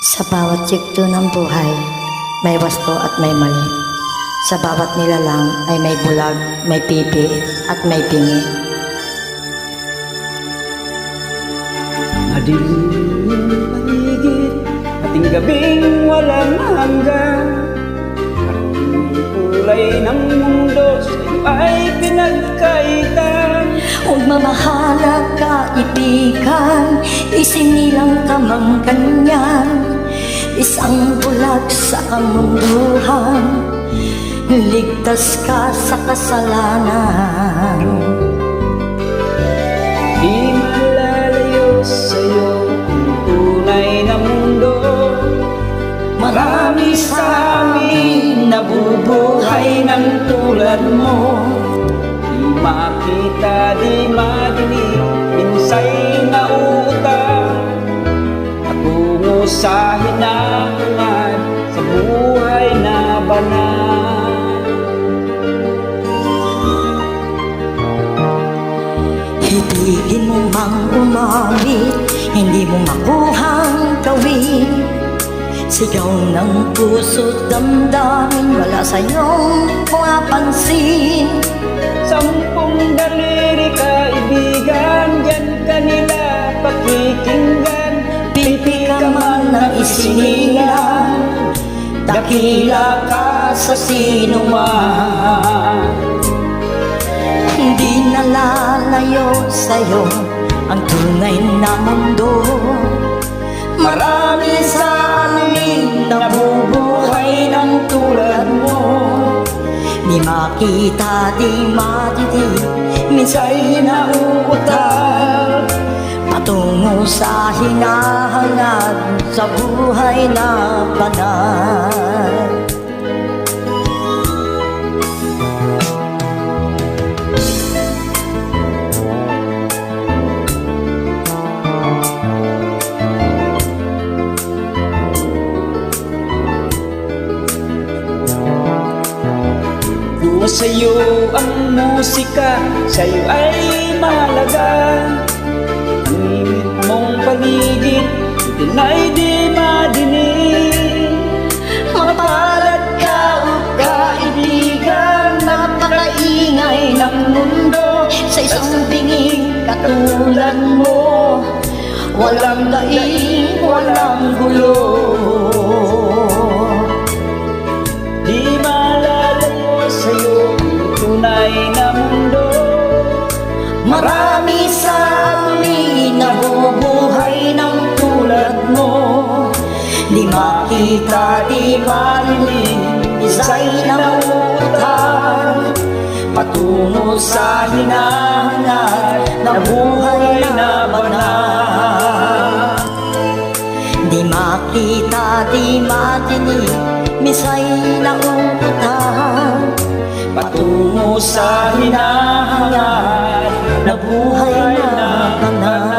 Sa bawat yugto ng buhay, may wasto at may mali. Sa bawat nilalang ay may bulag, may pipi at may pingi. Madilim paligid, ating gabing walang hanggan. Ang kulay ng mundo sa'yo ay pinagkaitan. Huwag mamahala kaibigan, isinilang ka mang ganyan. Isang bulag sa kamunduhan, ligtas ka sa kasalanan. Di malalayo sa'yo ang tunay na mundo. Marami sa amin nabubuhay ng tulad mo. Di makita, di madinig, minsay nauutang. Patungo sa hinahangad sa buhay na banal. Ibigin mo mang umamit, hindi mo makuhang gawin. Sigaw ng puso't damdamin, wala sa'yong pumapansin. 10 daliri kaibigan, diyan kanila pakikinggan. Pipi ka man na isinilang, dakila ka sa sinuman. Hindi nalalayo sa'yo ang tunay na mundo. Marami sa amin nabubuhay ng tulad mo. Di makita, di matitig, minsa'y nauutal. Patungo sa hinahangad sa buhay na banal. Sa'yo ang musika, sa'yo ay mahalaga. Ang imit mong paligid, din ay di madinig. Mapalad ka o kaibigan, napakaingay ng mundo. Sa isang tingin katulad mo, walang daing, walang gulo. Di malalayo sa'yo ang tunay na mundo. Marami sa amin nabubuhay ng tulad mo. Di makita, di marinig, isa'y nauutal. Patungo sa hinahangad na buhay na banal. Di makita, di matinig, misa'y nauutal. Patungo sa hinahangad na buhay na banal.